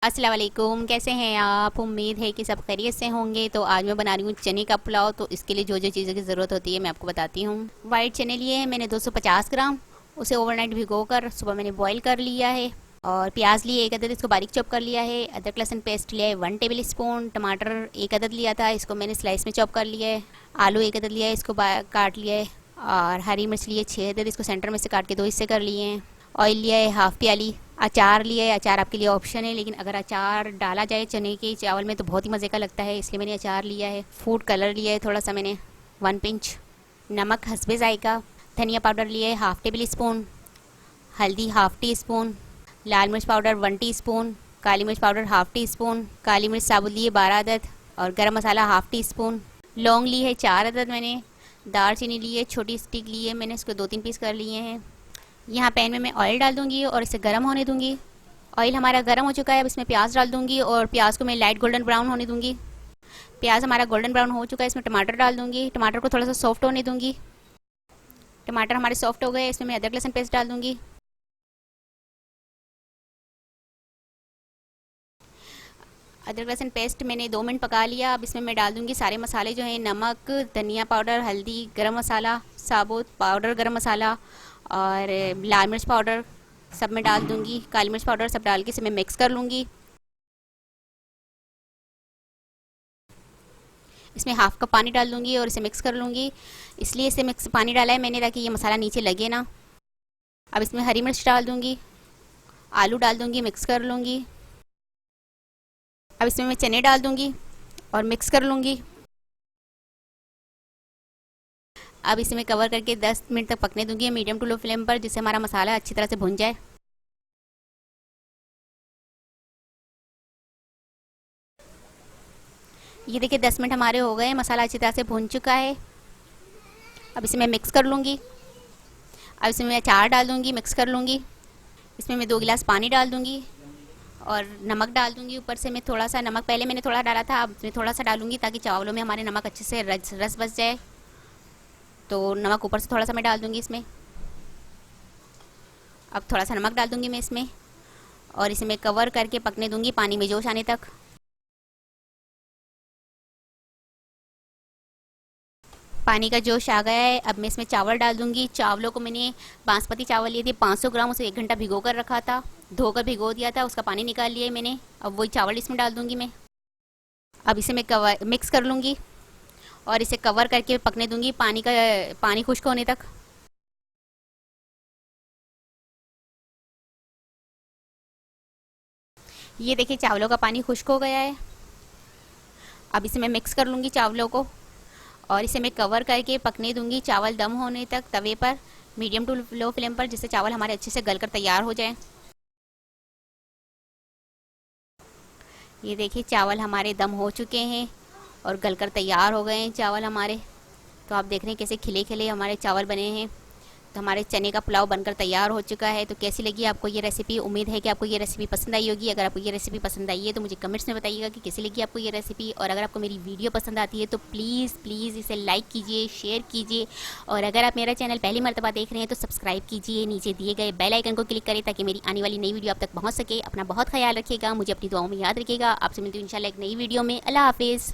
अस्सलाम वालेकुम, कैसे हैं आप। उम्मीद है कि सब खैरियत से होंगे। तो आज मैं बना रही हूँ चने का पुलाव। तो इसके लिए जो जो चीज़ों की ज़रूरत होती है मैं आपको बताती हूँ। वाइट चने लिए हैं मैंने 250 ग्राम। उसे ओवरनाइट भिगो कर सुबह मैंने बॉईल कर लिया है। और प्याज लिए एक अदद, इसको बारीक चॉप कर लिया है। अदरक लहसुन पेस्ट लिया है 1 टेबल स्पून। टमाटर एक अदद लिया था, इसको मैंने स्लाइस में चॉप कर लिया है। आलू एक अदद लिया है, इसको काट लिया है। और हरी मिर्च लिए 6 अदद, इसको सेंटर में से काट के 2 हिस्से कर लिए हैं। ऑयल लिया है हाफ़ प्याली। अचार लिया है, अचार आपके लिए ऑप्शन है, लेकिन अगर अचार डाला जाए चने के चावल में तो बहुत ही मज़े का लगता है, इसलिए मैंने अचार लिया है। फूड कलर लिया है थोड़ा सा मैंने 1 पिंच। नमक हस्बे जायका। धनिया पाउडर लिया है हाफ़ टेबल स्पून। हल्दी हाफ़ टी स्पून। लाल मिर्च पाउडर 1 टीस्पून। काली मिर्च पाउडर हाफ़ टी स्पून। काली मिर्च साबुत लिए 12 अदद। और गरम मसाला हाफ़ टी स्पून। लौंग ली है 4 अदद मैंने। दालचीनी ली है, छोटी स्टिक ली है मैंने, इसको 2-3 पीस कर लिए हैं। यहाँ पैन में मैं ऑयल डाल दूँगी और इसे गर्म होने दूँगी। ऑयल हमारा गर्म हो चुका है, अब इसमें प्याज डाल दूँगी और प्याज को मैं लाइट गोल्डन ब्राउन होने दूँगी। प्याज हमारा गोल्डन ब्राउन हो चुका है, इसमें टमाटर डाल दूँगी। टमाटर को थोड़ा सा सॉफ्ट होने दूँगी। टमाटर हमारे सॉफ्ट हो गए, इसमें मैं अदरक लहसुन पेस्ट डाल दूँगी। अदरक लहसुन पेस्ट मैंने 2 मिनट पका लिया। अब इसमें मैं डाल दूँगी सारे मसाले जो हैं, नमक, धनिया पाउडर, हल्दी, गरम मसाला साबुत, पाउडर गरम मसाला और लाल मिर्च पाउडर सब मैं डाल दूँगी। काली मिर्च पाउडर सब डाल के इसे मैं मिक्स कर लूँगी। इसमें हाफ़ कप पानी डाल दूँगी और इसे मिक्स कर लूँगी। इसलिए इसे मिक्स पानी डाला है मैंने ताकि ये मसाला नीचे लगे ना। अब इसमें हरी मिर्च डाल दूँगी, आलू डाल दूँगी, मिक्स कर लूँगी। अब इसमें मैं चने डाल दूँगी और मिक्स कर लूँगी। अब इसे मैं कवर करके 10 मिनट तक पकने दूँगी मीडियम टू लो फ्लेम पर, जिससे हमारा मसाला अच्छी तरह से भुन जाए। ये देखिए 10 मिनट हमारे हो गए, मसाला अच्छी तरह से भुन चुका है। अब इसे मैं मिक्स कर लूँगी। अब इसमें मैं अचार डाल दूँगी, मिक्स कर लूँगी। इसमें मैं 2 गिलास पानी डाल दूँगी और नमक डाल दूँगी ऊपर से। मैं थोड़ा सा नमक पहले मैंने थोड़ा डाला था, अब मैं थोड़ा सा डालूँगी ताकि चावलों में हमारे नमक अच्छे से रस बस जाए। तो नमक ऊपर से थोड़ा सा मैं डाल दूँगी इसमें। अब थोड़ा सा नमक डाल दूँगी मैं इसमें और इसे मैं कवर करके पकने दूँगी पानी में जोश आने तक। पानी का जोश आ गया है, अब मैं इसमें चावल डाल दूँगी। चावलों को मैंने बासमती चावल लिए थे 500 ग्राम, उसे 1 घंटा भिगो कर रखा था, धोकर भिगो दिया था, उसका पानी निकाल लिया है मैंने। अब वही चावल इसमें डाल दूँगी मैं। अब इसे मैं मिक्स कर लूँगी और इसे कवर करके पकने दूँगी पानी खुश्क होने तक। ये देखिए चावलों का पानी खुश्क हो गया है। अब इसे मैं मिक्स कर लूँगी चावलों को और इसे मैं कवर करके पकने दूँगी चावल दम होने तक तवे पर, मीडियम टू लो फ्लेम पर, जिससे चावल हमारे अच्छे से गलकर तैयार हो जाए। ये देखिए चावल हमारे दम हो चुके हैं और गलकर तैयार हो गए हैं चावल हमारे। तो आप देख रहे हैं कैसे खिले खिले हमारे चावल बने हैं। तो हमारे चने का पुलाव बनकर तैयार हो चुका है। तो कैसी लगी आपको ये रेसिपी। उम्मीद है कि आपको ये रेसिपी पसंद आई होगी। अगर आपको ये रेसिपी पसंद आई है तो मुझे कमेंट्स में बताइएगा कि कैसी लगी आपको ये रेसिपी। और अगर आपको मेरी वीडियो पसंद आती है तो प्लीज़ इसे लाइक कीजिए, शेयर कीजिए। और अगर आप मेरा चैनल पहली मर्तबा देख रहे हैं तो सब्सक्राइब कीजिए, नीचे दिए गए बेल आइकन को क्लिक करें ताकि मेरी आने वाली नई वीडियो आप तक पहुँच सके। अपना बहुत ख्याल रखिएगा, मुझे अपनी दुआओं में याद रखिएगा। आपसे मिलती हूँ इंशाल्लाह एक नई वीडियो में। अल्लाह हाफिज़।